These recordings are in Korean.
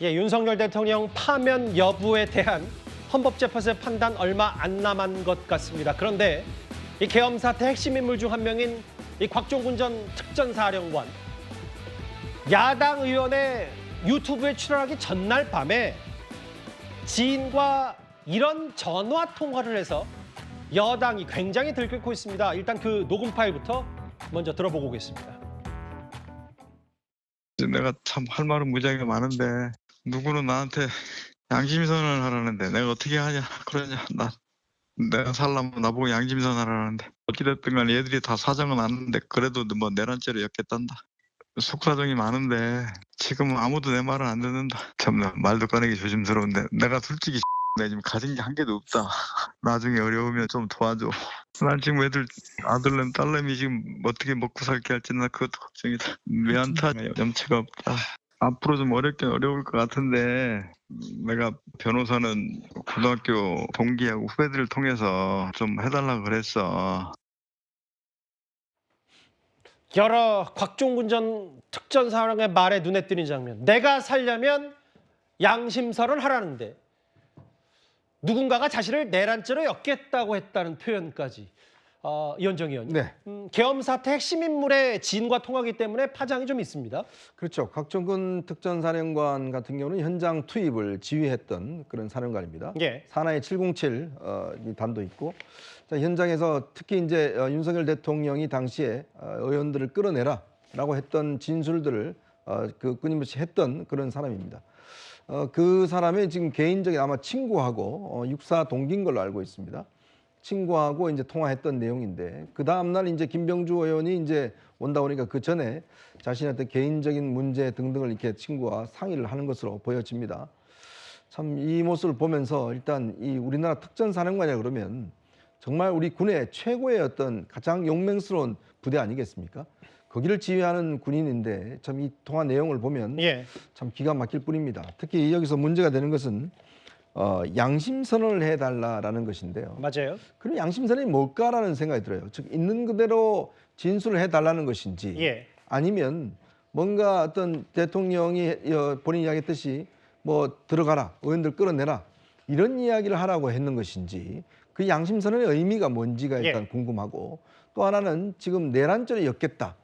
예, 윤석열 대통령 파면 여부에 대한 헌법재판소의 판단 얼마 안 남은 것 같습니다. 그런데 이 계엄 사태 핵심 인물 중 한 명인 이 곽종군 전 특전사령관, 야당 의원의 유튜브에 출연하기 전날 밤에 지인과 이런 전화 통화를 해서 여당이 굉장히 들끓고 있습니다. 일단 그 녹음 파일부터 먼저 들어보고 오겠습니다. 내가 참 할 말은 무지하게 많은데 누구는 나한테 양심선언을 하라는데 내가 어떻게 하냐 그러냐. 내가 살려면 나보고 양심선언 하라는데 어찌됐든 간에 얘들이 다 사정은 아는데 그래도 뭐 내란죄로 엮겠단다. 속사정이 많은데 지금은 아무도 내 말을 안 듣는다. 참 말도 꺼내기 조심스러운데 내가 솔직히 내가 지금 가진 게 한 개도 없다. 나중에 어려우면 좀 도와줘. 난 지금 애들 아들내미 딸내미 지금 어떻게 먹고 살게 할지 나 그것도 걱정이다. 외환타 염치가 없다. 앞으로 좀 어렵긴 어려울 것 같은데 내가 변호사는 고등학교 동기하고 후배들을 통해서 좀 해달라고 그랬어. 여러 곽종군 전 특전사령의 말에 눈에 띄는 장면. 내가 살려면 양심선언 하라는데 누군가가 자신을 내란죄로 엮겠다고 했다는 표현까지. 이현정 의원님. 네. 계엄 사태 핵심 인물의 지인과 통하기 때문에 파장이 좀 있습니다. 그렇죠. 곽종근 특전사령관 같은 경우는 현장 투입을 지휘했던 그런 사령관입니다. 예. 산하의 707 이 단도 있고, 자, 현장에서 특히 이제 윤석열 대통령이 당시에 의원들을 끌어내라라고 했던 진술들을 그 끊임없이 했던 그런 사람입니다. 그 사람의 지금 개인적인 아마 친구하고 육사 동기인 걸로 알고 있습니다. 친구하고 이제 통화했던 내용인데 그 다음 날 이제 김병주 의원이 이제 온다 보니까 그 전에 자신한테 개인적인 문제 등등을 이렇게 친구와 상의를 하는 것으로 보여집니다. 참 이 모습을 보면서 일단 이 우리나라 특전사령관이라 그러면 정말 우리 군의 최고의 어떤 가장 용맹스러운 부대 아니겠습니까? 거기를 지휘하는 군인인데 참 이 통화 내용을 보면 예. 참 기가 막힐 뿐입니다. 특히 여기서 문제가 되는 것은 양심선언을 해달라라는 것인데요. 맞아요. 그럼 양심선언이 뭘까라는 생각이 들어요. 즉 있는 그대로 진술을 해달라는 것인지 예. 아니면 뭔가 어떤 대통령이 본인이 이야기했듯이 뭐 들어가라, 의원들 끌어내라 이런 이야기를 하라고 했는 것인지 그 양심선언의 의미가 뭔지가 일단 예. 궁금하고 또 하나는 지금 내란죄를 엮겠다.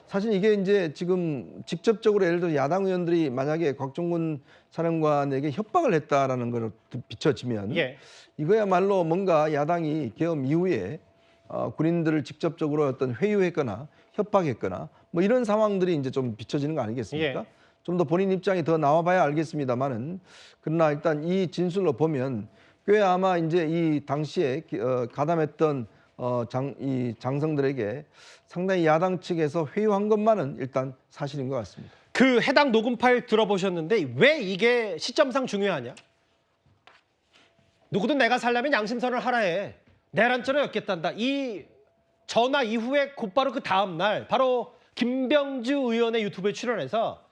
사실 이게 이제 지금 직접적으로 예를 들어 야당 의원들이 만약에 곽종군 사령관에게 협박을 했다라는 걸 비춰지면 예. 이거야말로 뭔가 야당이 계엄 이후에 군인들을 직접적으로 어떤 회유했거나 협박했거나 뭐 이런 상황들이 이제 좀 비춰지는 거 아니겠습니까? 예. 좀 더 본인 입장이 더 나와봐야 알겠습니다만은 그러나 일단 이 진술로 보면 꽤 아마 이제 이 당시에 가담했던 이 장성들에게 상당히 야당 측에서 회유한 것만은 일단 사실인 것 같습니다. 그 해당 녹음 파일 들어보셨는데 왜 이게 시점상 중요하냐? 누구든 내가 살려면 양심선언을 하라 해. 내란죄로 엮겠단다. 이 전화 이후에 곧바로 그 다음 날 바로 김병주 의원의 유튜브에 출연해서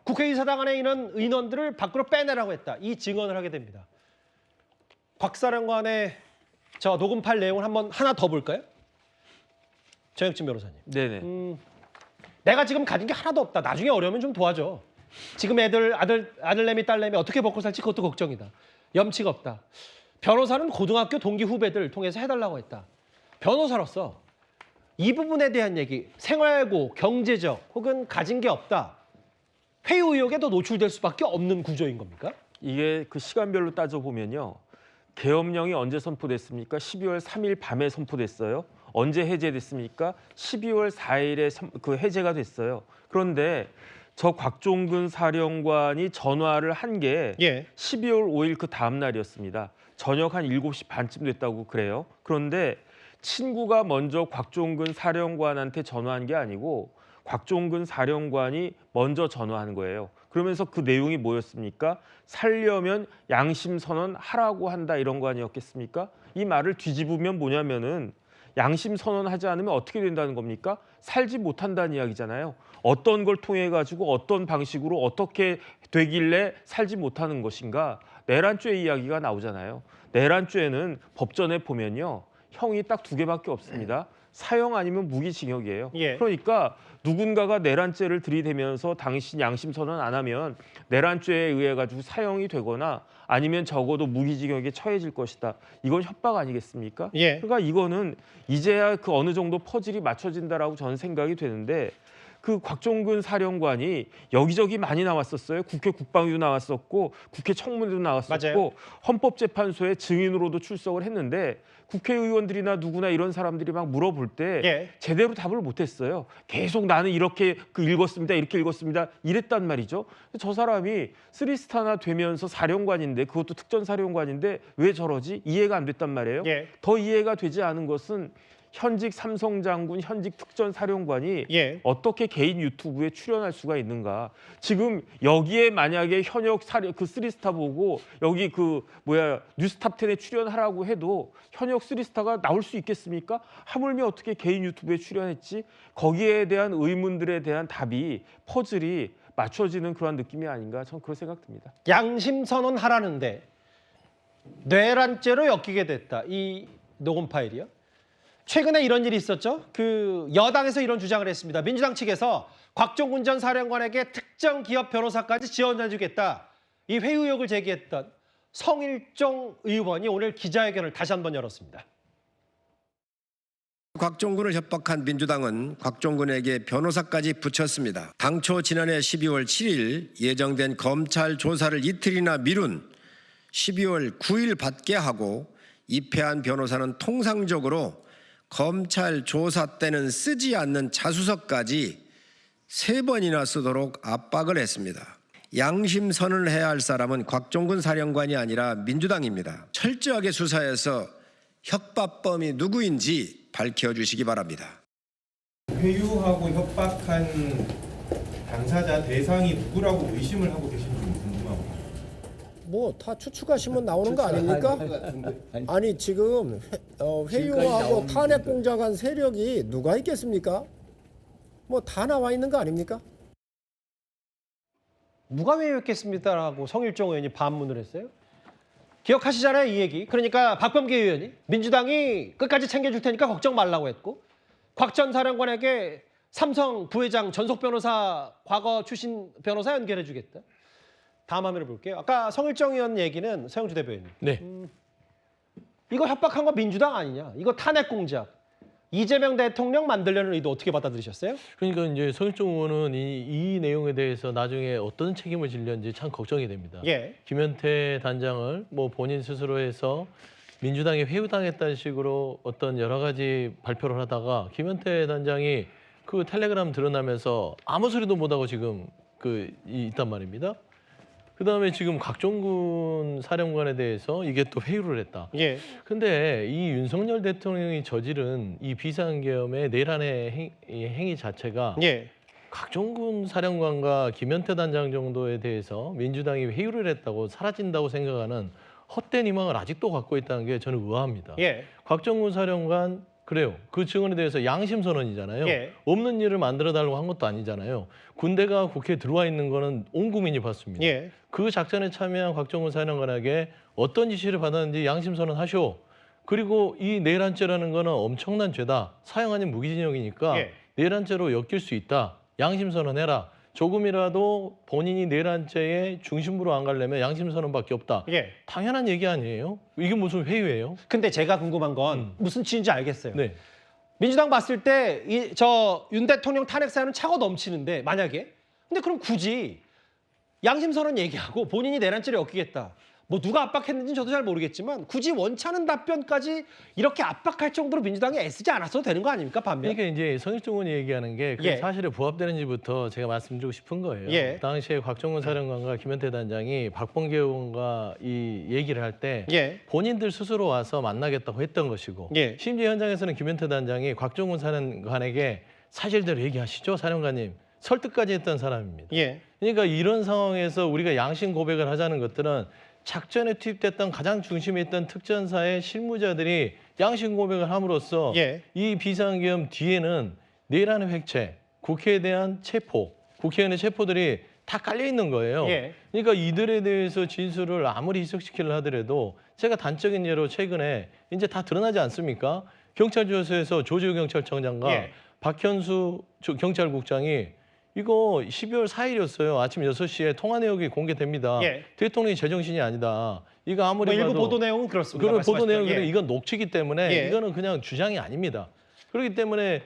국회의사당 안에 있는 인원들을 밖으로 빼내라고 했다. 이 증언을 하게 됩니다. 곽 사령관의 저 녹음 파일 내용을 한번 하나 더 볼까요? 정혁진 변호사님. 네네. 내가 지금 가진 게 하나도 없다. 나중에 어려우면 좀 도와줘. 지금 아들내미 딸내미 어떻게 먹고 살지 그것도 걱정이다. 염치가 없다. 변호사는 고등학교 동기 후배들 통해서 해달라고 했다. 변호사로서 이 부분에 대한 얘기, 생활고, 경제적 혹은 가진 게 없다. 회유 의혹에도 노출될 수밖에 없는 구조인 겁니까? 이게 그 시간별로 따져보면요. 계엄령이 언제 선포됐습니까? 12월 3일 밤에 선포됐어요. 언제 해제됐습니까? 12월 4일에 그 해제가 됐어요. 그런데 저 곽종근 사령관이 전화를 한 게 예. 12월 5일 그 다음 날이었습니다. 저녁 한 7시 반쯤 됐다고 그래요. 그런데 친구가 먼저 곽종근 사령관한테 전화한 게 아니고 곽종근 사령관이 먼저 전화한 거예요. 그러면서 그 내용이 뭐였습니까? 살려면 양심선언 하라고 한다 이런 거 아니었겠습니까? 이 말을 뒤집으면 뭐냐면은 양심선언 하지 않으면 어떻게 된다는 겁니까? 살지 못한다는 이야기잖아요. 어떤 걸 통해 가지고 어떤 방식으로 어떻게 되길래 살지 못하는 것인가? 내란죄 이야기가 나오잖아요. 내란죄는 법전에 보면요. 형이 딱 2개밖에 없습니다. 사형 아니면 무기징역이에요. 예. 그러니까 누군가가 내란죄를 들이대면서 당신 양심 선언 안 하면 내란죄에 의해 가지고 사형이 되거나 아니면 적어도 무기징역에 처해질 것이다. 이건 협박 아니겠습니까? 예. 그러니까 이거는 이제야 그 어느 정도 퍼즐이 맞춰진다라고 저는 생각이 되는데 그 곽종근 사령관이 여기저기 많이 나왔었어요. 국회 국방위도 나왔었고 국회 청문회도 나왔었고 맞아요. 헌법재판소에 증인으로도 출석을 했는데 국회의원들이나 누구나 이런 사람들이 막 물어볼 때 예. 제대로 답을 못했어요. 계속 나는 이렇게 읽었습니다. 이렇게 읽었습니다. 이랬단 말이죠. 저 사람이 쓰리스타나 되면서 사령관인데 그것도 특전사령관인데 왜 저러지? 이해가 안 됐단 말이에요. 예. 더 이해가 되지 않은 것은 현직 삼성 장군, 현직 특전사령관이 예. 어떻게 개인 유튜브에 출연할 수가 있는가? 지금 여기에 만약에 현역 그 쓰리스타 보고 여기 그 뉴스탑10에 출연하라고 해도 현역 쓰리스타가 나올 수 있겠습니까? 하물며 어떻게 개인 유튜브에 출연했지? 거기에 대한 의문들에 대한 답이 퍼즐이 맞춰지는 그런 느낌이 아닌가? 저는 그런 생각 듭니다. 양심 선언하라는데 뇌란죄로 엮이게 됐다. 이 녹음 파일이요. 최근에 이런 일이 있었죠. 그 여당에서 이런 주장을 했습니다. 민주당 측에서 곽종근 전 사령관에게 특정 기업 변호사까지 지원해주겠다. 이 회의 의혹을 제기했던 성일종 의원이 오늘 기자회견을 다시 한번 열었습니다. 곽종근을 협박한 민주당은 곽종근에게 변호사까지 붙였습니다. 당초 지난해 12월 7일 예정된 검찰 조사를 이틀이나 미룬 12월 9일 받게 하고 입회한 변호사는 통상적으로 검찰 조사 때는 쓰지 않는 자수서까지 3번이나 쓰도록 압박을 했습니다. 양심 선언을 해야 할 사람은 곽종근 사령관이 아니라 민주당입니다. 철저하게 수사해서 협박범이 누구인지 밝혀주시기 바랍니다. 회유하고 협박한 당사자 대상이 누구라고 의심을 하고 계신지 궁금합니다. 뭐 다 추측하시면 나오는 거 아닙니까? 아니 지금 회유하고 탄핵 공작한 세력이 누가 있겠습니까? 뭐 다 나와 있는 거 아닙니까? 누가 회유했겠습니다라고 성일종 의원이 반문을 했어요. 기억하시잖아요, 이 얘기. 그러니까 박범계 의원이 민주당이 끝까지 챙겨줄 테니까 걱정 말라고 했고 곽 전 사령관에게 삼성 부회장 전속 변호사 과거 출신 변호사 연결해 주겠다. 다음 화면을 볼게요. 아까 성일종 의원 얘기는 서영주 대변인. 네. 이거 협박한 거 민주당 아니냐? 이거 탄핵 공작. 이재명 대통령 만들려는 의도 어떻게 받아들이셨어요? 그러니까 이제 성일종 의원은 이 내용에 대해서 나중에 어떤 책임을 질는지 참 걱정이 됩니다. 예. 김현태 단장을 뭐 본인 스스로 해서 민주당이 회유당했다는 식으로 어떤 여러 가지 발표를 하다가 김현태 단장이 그 텔레그램 드러나면서 아무 소리도 못하고 지금 있단 말입니다. 그다음에 지금 곽종근 사령관에 대해서 이게 또 회유를 했다. 예. 근데 이 윤석열 대통령이 저지른 이 비상계엄의 내란의 행위 자체가 예. 곽종근 사령관과 김현태 단장 정도에 대해서 민주당이 회유를 했다고 사라진다고 생각하는 헛된 희망을 아직도 갖고 있다는 게 저는 의아합니다. 예. 곽종근 사령관 그래요. 그 증언에 대해서 양심 선언이잖아요. 예. 없는 일을 만들어 달라고 한 것도 아니잖아요. 군대가 국회에 들어와 있는 거는 온 국민이 봤습니다. 예. 그 작전에 참여한 곽종근 사령관에게 어떤 지시를 받았는지 양심 선언하시오. 그리고 이 내란죄라는 거는 엄청난 죄다. 사형 아닌 무기징역이니까 예. 내란죄로 엮일 수 있다. 양심 선언해라. 조금이라도 본인이 내란죄의 중심부로 안 가려면 양심 선언밖에 없다. 예. 당연한 얘기 아니에요? 이게 무슨 회유예요? 근데 제가 궁금한 건 무슨 취지인지 알겠어요. 네. 민주당 봤을 때 저 윤 대통령 탄핵 사연은 차고 넘치는데 만약에 근데 그럼 굳이 양심 선언 얘기하고 본인이 내란죄를 엮이겠다. 뭐 누가 압박했는지는 저도 잘 모르겠지만 굳이 원찮은 답변까지 이렇게 압박할 정도로 민주당이 애쓰지 않았어도 되는 거 아닙니까? 반면. 그러니까 이제 성일종 의원이 얘기하는 게 예. 사실에 부합되는지부터 제가 말씀드리고 싶은 거예요. 예. 당시에 곽종근 사령관과 김현태 단장이 박범계 의원과 이 얘기를 할 때 예. 본인들 스스로 와서 만나겠다고 했던 것이고 예. 심지어 현장에서는 김현태 단장이 곽종근 사령관에게 사실대로 얘기하시죠, 사령관님. 설득까지 했던 사람입니다. 예. 그러니까 이런 상황에서 우리가 양심 고백을 하자는 것들은 작전에 투입됐던 가장 중심에 있던 특전사의 실무자들이 양심 고백을 함으로써 예. 이 비상계엄 뒤에는 내란의 획체, 국회에 대한 체포, 국회의원의 체포들이 다 깔려 있는 거예요. 예. 그러니까 이들에 대해서 진술을 아무리 희석시키려 하더라도 제가 단적인 예로 최근에 이제 다 드러나지 않습니까? 경찰조사에서 조지호 경찰청장과 예. 박현수 경찰국장이 이거 12월 4일이었어요. 아침 6시에 통화 내역이 공개됩니다. 예. 대통령이 제정신이 아니다. 이거 아무리 뭐 일부 봐도 보도 내용은 그렇습니다. 그런 보도 말씀하신 내용은 대로. 예. 이건 녹취기 때문에 예. 이거는 그냥 주장이 아닙니다. 그렇기 때문에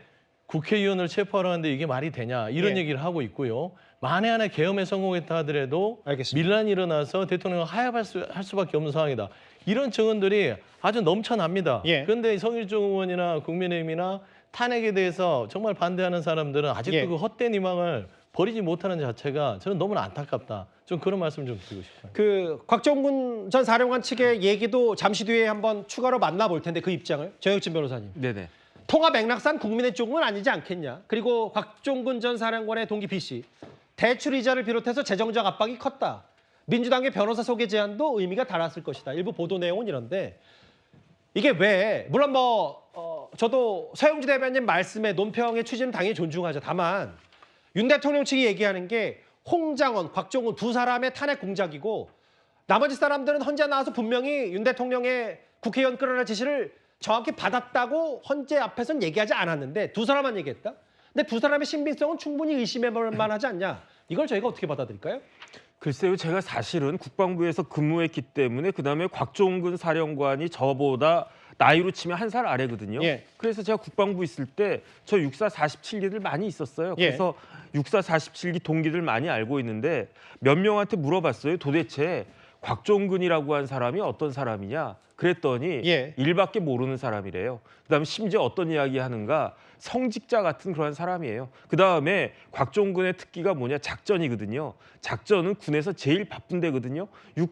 국회의원을 체포하러 하는데 이게 말이 되냐 이런 예. 얘기를 하고 있고요. 만에 하나 계엄에 성공했다 하더라도 알겠습니다. 밀란이 일어나서 대통령을 하야할 수밖에 없는 상황이다. 이런 증언들이 아주 넘쳐납니다. 예. 그런데 성일종 의원이나 국민의힘이나 탄핵에 대해서 정말 반대하는 사람들은 아직도 예. 그 헛된 희망을 버리지 못하는 자체가 저는 너무나 안타깝다. 좀 그런 말씀 좀 드리고 싶어요. 그 곽종군 전 사령관 측의 얘기도 잠시 뒤에 한번 추가로 만나볼 텐데 그 입장을 정혁진 변호사님. 네네. 통화 맥락상 국민의 쪽은 아니지 않겠냐. 그리고 곽종군 전 사령관의 동기 B 씨 대출 이자를 비롯해서 재정적 압박이 컸다. 민주당의 변호사 소개 제안도 의미가 달았을 것이다. 일부 보도 내용은 이런데 이게 왜 물론 저도 서영주 대변인 말씀에 논평의 취지는 당연히 존중하죠. 다만 윤 대통령 측이 얘기하는 게 홍장원, 곽종훈 두 사람의 탄핵 공작이고 나머지 사람들은 헌재 나와서 분명히 윤 대통령의 국회의원 끌어낼 지시를 정확히 받았다고 헌재 앞에서는 얘기하지 않았는데 두 사람만 얘기했다. 근데 두 사람의 신빙성은 충분히 의심해볼 만하지 않냐. 이걸 저희가 어떻게 받아들일까요? 글쎄요, 제가 사실은 국방부에서 근무했기 때문에 그다음에 곽종근 사령관이 저보다 나이로 치면 한 살 아래거든요. 예. 그래서 제가 국방부 있을 때 저 육사 47기들 많이 있었어요. 예. 그래서 육사 47기 동기들 많이 알고 있는데 몇 명한테 물어봤어요. 도대체 곽종근이라고 한 사람이 어떤 사람이냐? 그랬더니 예. 일밖에 모르는 사람이래요. 그다음에 심지어 어떤 이야기 하는가? 성직자 같은 그런 사람이에요. 그다음에 곽종근의 특기가 뭐냐? 작전이거든요. 작전은 군에서 제일 바쁜 데거든요.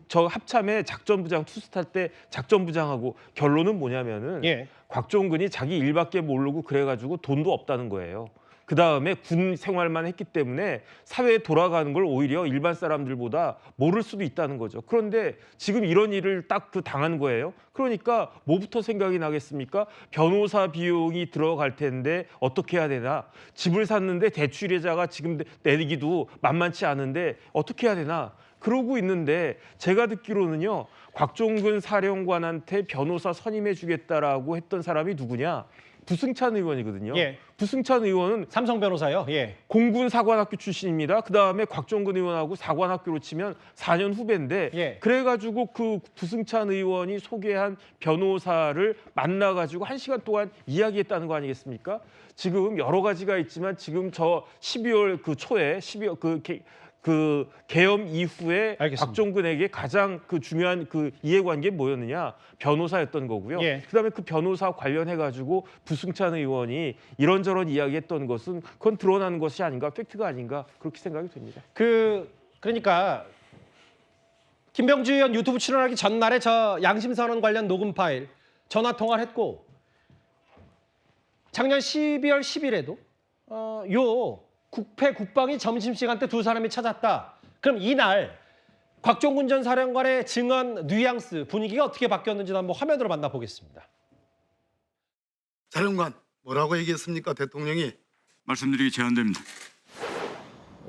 저 합참에 작전부장 투스탈 때 작전부장하고 결론은 뭐냐면은 예. 곽종근이 자기 일밖에 모르고 그래가지고 돈도 없다는 거예요. 그다음에 군 생활만 했기 때문에 사회에 돌아가는 걸 오히려 일반 사람들보다 모를 수도 있다는 거죠. 그런데 지금 이런 일을 딱 당한 거예요. 그러니까 뭐부터 생각이 나겠습니까? 변호사 비용이 들어갈 텐데 어떻게 해야 되나? 집을 샀는데 대출이자가 지금 내기도 만만치 않은데 어떻게 해야 되나? 그러고 있는데 제가 듣기로는요. 곽종근 사령관한테 변호사 선임해 주겠다라고 했던 사람이 누구냐? 부승찬 의원이거든요. 예. 부승찬 의원은 삼성 변호사요. 예. 공군 사관학교 출신입니다. 그다음에 곽종근 의원하고 사관학교로 치면 4년 후배인데 예. 그래가지고 그 부승찬 의원이 소개한 변호사를 만나가지고 1시간 동안 이야기했다는 거 아니겠습니까? 지금 여러 가지가 있지만 지금 저 12월 그 초에 12월 그 계엄 이후에 알겠습니다. 곽종근에게 가장 그 중요한 그 이해관계 뭐였느냐? 변호사였던 거고요. 예. 그다음에 그 변호사 관련해 가지고 부승찬 의원이 이런저런 이야기했던 것은 그건 드러나는 것이 아닌가, 팩트가 아닌가 그렇게 생각이 됩니다. 그러니까 김병주 의원 유튜브 출연하기 전날에 저 양심선언 관련 녹음 파일 전화 통화를 했고 작년 12월 10일에도 국방이 점심시간 때 두 사람이 찾았다. 그럼 이날 곽종군 전 사령관의 증언 뉘앙스 분위기가 어떻게 바뀌었는지 한번 화면으로 만나보겠습니다. 사령관 뭐라고 얘기했습니까? 대통령이 말씀드리기 제한됩니다.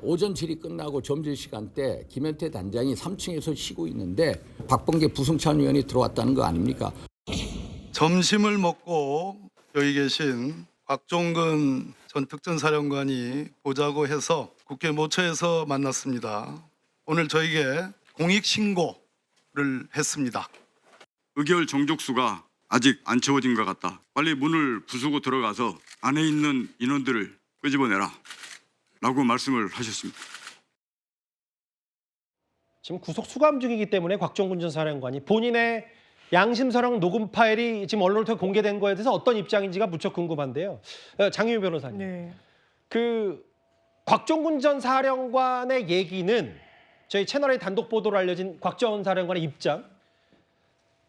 오전 질의 끝나고 점심시간 때 김현태 단장이 3층에서 쉬고 있는데 박범계 부승찬 의원이 들어왔다는 거 아닙니까? 점심을 먹고 여기 계신 곽종근 전 특전사령관이 보자고 해서 국회 모처에서 만났습니다. 오늘 저에게 공익신고를 했습니다. 의결 정족수가 아직 안 채워진 것 같다. 빨리 문을 부수고 들어가서 안에 있는 인원들을 끄집어내라 라고 말씀을 하셨습니다. 지금 구속 수감 중이기 때문에 곽종군 전 사령관이 본인의 양심선언 녹음 파일이 지금 언론을 통해 공개된 거에 대해서 어떤 입장인지가 무척 궁금한데요. 장유유 변호사님. 네. 곽종군 전 사령관의 얘기는 저희 채널에 단독 보도로 알려진 곽 전 사령관의 입장.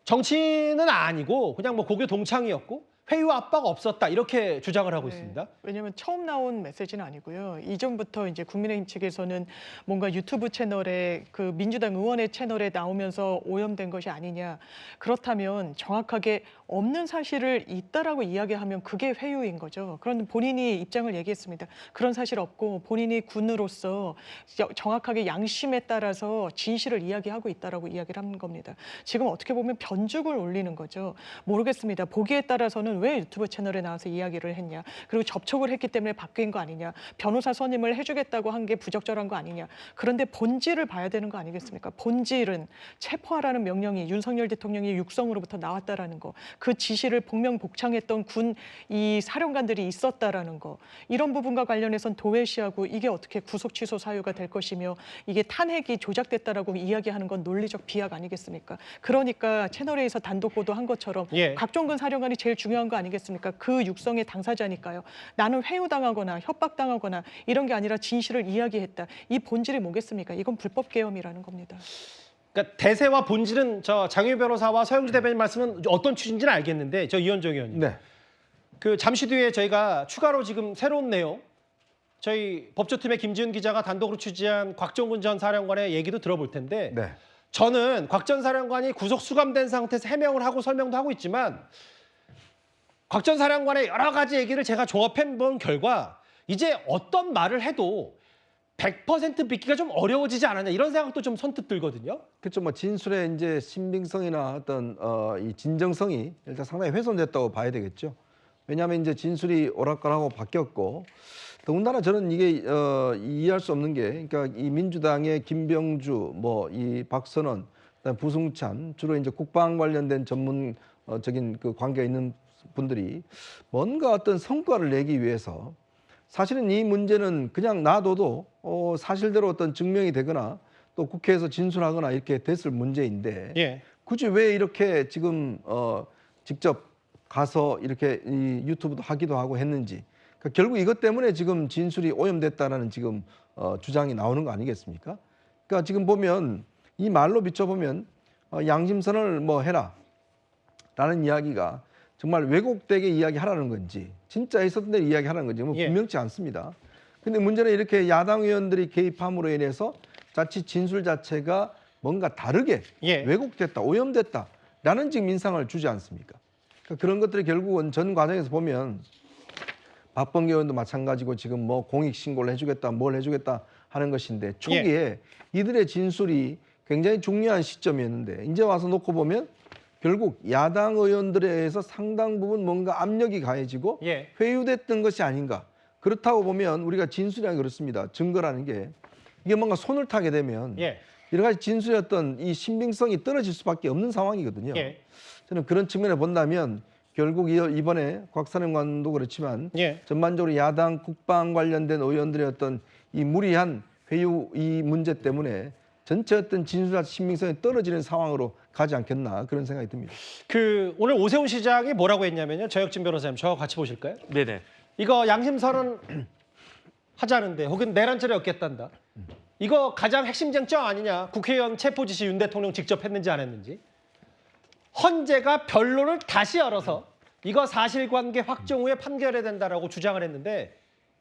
정치는 아니고 그냥 뭐 고교 동창이었고 회유 압박 없었다 이렇게 주장을 하고 있습니다. 왜냐하면 처음 나온 메시지는 아니고요. 이전부터 이제 국민의힘 측에서는 뭔가 유튜브 채널에 그 민주당 의원의 채널에 나오면서 오염된 것이 아니냐. 그렇다면 정확하게 없는 사실을 있다라고 이야기하면 그게 회유인 거죠. 그런데 본인이 입장을 얘기했습니다. 그런 사실 없고 본인이 군으로서 정확하게 양심에 따라서 진실을 이야기하고 있다라고 이야기를 한 겁니다. 지금 어떻게 보면 변죽을 올리는 거죠. 모르겠습니다. 보기에 따라서는 왜 유튜브 채널에 나와서 이야기를 했냐. 그리고 접촉을 했기 때문에 바뀐 거 아니냐. 변호사 선임을 해주겠다고 한 게 부적절한 거 아니냐. 그런데 본질을 봐야 되는 거 아니겠습니까? 본질은 체포하라는 명령이 윤석열 대통령이 육성으로부터 나왔다라는 거. 그 지시를 복명복창했던 군 이 사령관들이 있었다라는 거. 이런 부분과 관련해서는 도외시하고 이게 어떻게 구속 취소 사유가 될 것이며 이게 탄핵이 조작됐다라고 이야기하는 건 논리적 비약 아니겠습니까? 그러니까 채널A에서 단독 보도한 것처럼 곽종근 사령관이 제일 중요한 거 아니겠습니까? 그 육성의 당사자니까요. 나는 회유당하거나 협박당하거나 이런 게 아니라 진실을 이야기했다. 이 본질이 뭐겠습니까? 이건 불법 계엄이라는 겁니다. 그러니까 대세와 본질은 저 장유 변호사와 서영주 대변인 말씀은 어떤 취지인지는 알겠는데 저 이현정 의원님. 네. 그 잠시 뒤에 저희가 추가로 지금 새로운 내용 저희 법조팀의 김지훈 기자가 단독으로 취재한 곽종근 전 사령관의 얘기도 들어볼 텐데 네. 저는 곽 전 사령관이 구속 수감된 상태에서 해명을 하고 설명도 하고 있지만 곽 전 사령관의 여러 가지 얘기를 제가 종합해 본 결과 이제 어떤 말을 해도 100% 믿기가 좀 어려워지지 않았냐 이런 생각도 좀 선뜻 들거든요. 그렇죠. 뭐 진술의 이제 신빙성이나 어떤 이 진정성이 일단 상당히 훼손됐다고 봐야 되겠죠. 왜냐하면 이제 진술이 오락가락하고 바뀌었고 더군다나 저는 이게 이해할 수 없는 게 그러니까 이 민주당의 김병주 뭐 이 박선원 그다음에 부승찬 주로 이제 국방 관련된 전문적인 그 관계가 있는 분들이 뭔가 어떤 성과를 내기 위해서 사실은 이 문제는 그냥 놔둬도 사실대로 어떤 증명이 되거나 또 국회에서 진술하거나 이렇게 됐을 문제인데 굳이 왜 이렇게 지금 직접 가서 이렇게 이 유튜브도 하기도 하고 했는지 그러니까 결국 이것 때문에 지금 진술이 오염됐다라는 지금 주장이 나오는 거 아니겠습니까? 그러니까 지금 보면 이 말로 비춰보면 양심선을 뭐 해라라는 이야기가 정말 왜곡되게 이야기하라는 건지 진짜 있었던 대로 이야기하라는 건지 뭐 분명치 않습니다. 근데 문제는 이렇게 야당 의원들이 개입함으로 인해서 자칫 진술 자체가 뭔가 다르게 왜곡됐다, 오염됐다라는 지금 인상을 주지 않습니까? 그러니까 그런 것들이 결국은 전 과정에서 보면 박범계 의원도 마찬가지고 지금 뭐 공익 신고를 해주겠다, 뭘 해주겠다 하는 것인데 초기에 이들의 진술이 굉장히 중요한 시점이었는데 이제 와서 놓고 보면 결국 야당 의원들에 의해서 상당 부분 뭔가 압력이 가해지고 회유됐던 것이 아닌가. 그렇다고 보면 우리가 진술이라는 게 그렇습니다. 증거라는 게 이게 뭔가 손을 타게 되면 여러 가지 진술이었던 이 신빙성이 떨어질 수밖에 없는 상황이거든요. 저는 그런 측면에 본다면 결국 이번에 곽 사령관도 그렇지만 전반적으로 야당 국방 관련된 의원들의 어떤 이 무리한 회유 이 문제 때문에 전체 어떤 진술과 신빙성이 떨어지는 상황으로 가지 않겠나 그런 생각이 듭니다. 그 오늘 오세훈 시장이 뭐라고 했냐면요. 저혁진 변호사님 저와 같이 보실까요? 네네. 이거 양심선언 하자는데 혹은 내란죄를 얻겠단다. 이거 가장 핵심 쟁점 아니냐. 국회의원 체포 지시 윤 대통령 직접 했는지 안 했는지. 헌재가 변론을 다시 열어서 이거 사실관계 확정 후에 판결해야 된다라고 주장을 했는데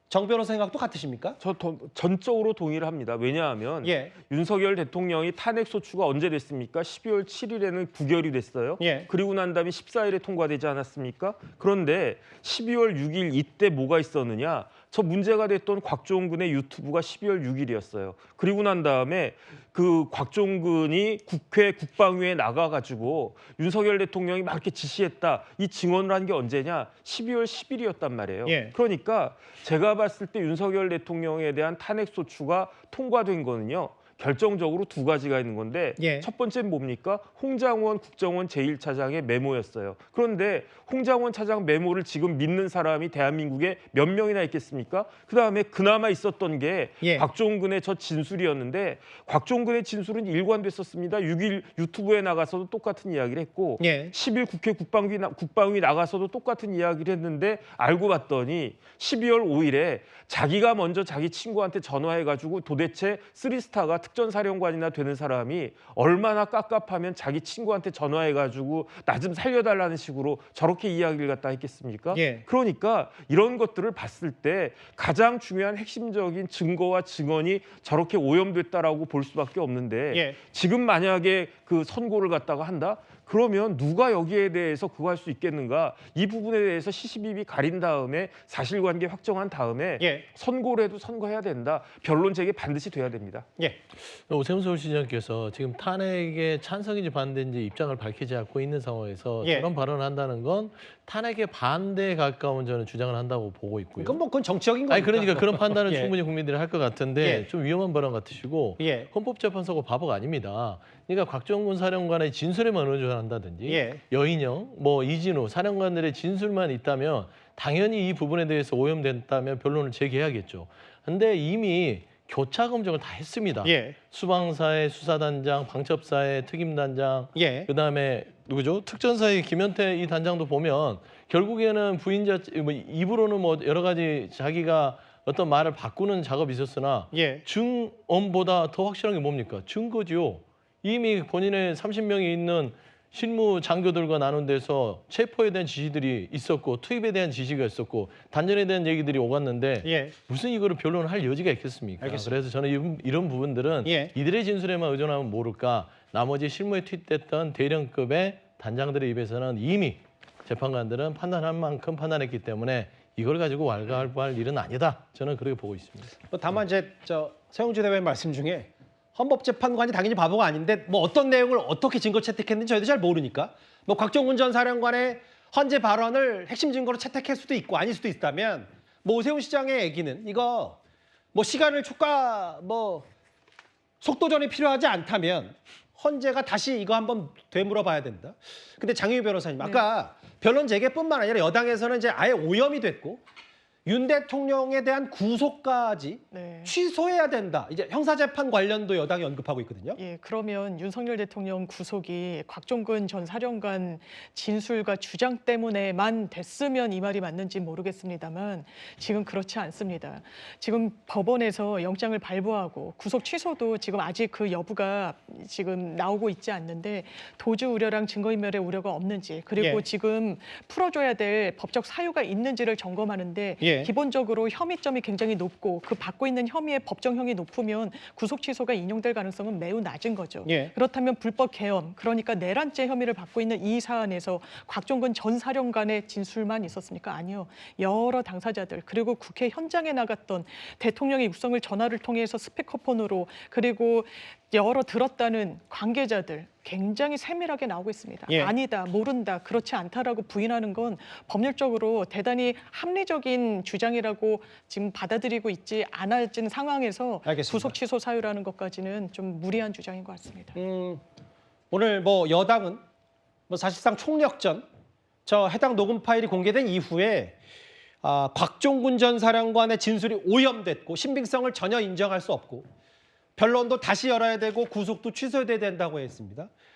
정 변호사 생각도 같으십니까? 저 전적으로 동의를 합니다. 왜냐하면 윤석열 대통령이 탄핵 소추가 언제 됐습니까? 12월 7일에는 부결이 됐어요. 그리고 난 다음에 14일에 통과되지 않았습니까? 그런데 12월 6일 이때 뭐가 있었느냐? 저 문제가 됐던 곽종근의 유튜브가 12월 6일이었어요. 그리고 난 다음에 그 곽종근이 국회 국방위에 나가가지고 윤석열 대통령이 막 이렇게 지시했다. 이 증언을 한 게 언제냐? 12월 10일이었단 말이에요. 그러니까 제가 봤을 때 윤석열 대통령에 대한 탄핵 소추가 통과된 거는요. 결정적으로 두 가지가 있는 건데 첫 번째는 뭡니까? 홍장원 국정원 제1차장의 메모였어요. 그런데 홍장원 차장 메모를 지금 믿는 사람이 대한민국에 몇 명이나 있겠습니까? 그다음에 그나마 있었던 게 곽종근의 저 진술이었는데 곽종근의 진술은 일관됐었습니다. 6일 유튜브에 나가서도 똑같은 이야기를 했고 10일 국회 국방위 나가서도 똑같은 이야기를 했는데 알고 봤더니 12월 5일에 자기가 먼저 자기 친구한테 전화해가지고 도대체 쓰리스타가 특전사령관이나 되는 사람이 얼마나 깝깝하면 자기 친구한테 전화해가지고 나 좀 살려달라는 식으로 저렇게 이야기를 갖다 했겠습니까? 예. 그러니까 이런 것들을 봤을 때 가장 중요한 핵심적인 증거와 증언이 저렇게 오염됐다라고 볼 수밖에 없는데 예. 지금 만약에 그 선고를 갖다가 한다? 그러면 누가 여기에 대해서 그거 할 수 있겠는가? 이 부분에 대해서 시시비비 가린 다음에 사실관계 확정한 다음에 예. 선고를 해도 선고해야 된다. 변론 제기 반드시 돼야 됩니다. 예. 오세훈 서울시장께서 지금 탄핵에 찬성인지 반대인지 입장을 밝히지 않고 있는 상황에서 예. 저런 발언을 한다는 건 탄핵에 반대에 가까운 저는 주장을 한다고 보고 있고요. 그건 정치적인 거니까. 아니 그러니까 그런 판단을 예. 충분히 국민들이 할 것 같은데 예. 좀 위험한 발언 같으시고 예. 헌법재판소가 바보가 아닙니다. 그러니까 곽종군 사령관의 진술에만 의존한다든지 예. 여인영, 뭐 이진우 사령관들의 진술만 있다면 당연히 이 부분에 대해서 오염됐다면 변론을 제기해야겠죠. 근데 이미 교차 검증을 다 했습니다. 예. 수방사의 수사단장, 방첩사의 특임단장, 예. 그다음에 누구죠? 특전사의 김현태 이 단장도 보면 결국에는 부인자 입으로는 뭐 여러 가지 자기가 어떤 말을 바꾸는 작업이 있었으나 예. 증언보다 더 확실한 게 뭡니까? 증거지요. 이미 본인의 30명이 있는 실무 장교들과 나눈 데서 체포에 대한 지시들이 있었고 투입에 대한 지시가 있었고 단전에 대한 얘기들이 오갔는데 예. 무슨 이거를 변론을 할 여지가 있겠습니까? 알겠습니다. 그래서 저는 이런 부분들은 예. 이들의 진술에만 의존하면 모를까 나머지 실무에 투입됐던 대령급의 단장들의 입에서는 이미 재판관들은 판단할 만큼 판단했기 때문에 이걸 가지고 왈가왈부할 일은 아니다. 저는 그렇게 보고 있습니다. 다만 이제 서영주 대변인 말씀 중에 헌법재판관이 당연히 바보가 아닌데 뭐 어떤 내용을 어떻게 증거 채택했는지 저희도 잘 모르니까 뭐 곽종군 전 사령관의 헌재 발언을 핵심 증거로 채택할 수도 있고 아닐 수도 있다면 뭐 오세훈 시장의 얘기는 이거 뭐 시간을 뭐 속도전이 필요하지 않다면 헌재가 다시 이거 한번 되물어봐야 된다. 근데 장유희 변호사님 아까 변론 재개뿐만 아니라 여당에서는 이제 아예 오염이 됐고 윤 대통령에 대한 구속까지 네. 취소해야 된다. 이제 형사재판 관련도 여당이 언급하고 있거든요. 예, 그러면 윤석열 대통령 구속이 곽종근 전 사령관 진술과 주장 때문에만 됐으면 이 말이 맞는지 모르겠습니다만 지금 그렇지 않습니다. 지금 법원에서 영장을 발부하고 구속 취소도 지금 아직 그 여부가 지금 나오고 있지 않는데 도주 우려랑 증거인멸의 우려가 없는지 그리고 예. 지금 풀어줘야 될 법적 사유가 있는지를 점검하는데 예. 기본적으로 혐의점이 굉장히 높고 그 받고 있는 혐의의 법정형이 높으면 구속 취소가 인용될 가능성은 매우 낮은 거죠. 예. 그렇다면 불법 계엄, 그러니까 내란죄 혐의를 받고 있는 이 사안에서 곽종근 전 사령관의 진술만 있었습니까? 아니요. 여러 당사자들 그리고 국회 현장에 나갔던 대통령의 육성을 전화를 통해서 스피커폰으로 그리고 여러 들었다는 관계자들 굉장히 세밀하게 나오고 있습니다. 예. 아니다, 모른다, 그렇지 않다라고 부인하는 건 법률적으로 대단히 합리적인 주장이라고 지금 받아들이고 있지 않아진 상황에서 알겠습니다. 구속 취소 사유라는 것까지는 좀 무리한 주장인 것 같습니다. 오늘 뭐 여당은 뭐 사실상 총력전 해당 녹음 파일이 공개된 이후에 곽종군 전 사령관의 진술이 오염됐고 신빙성을 전혀 인정할 수 없고 변론도 다시 열어야 되고 구속도 취소돼야 된다고 했습니다.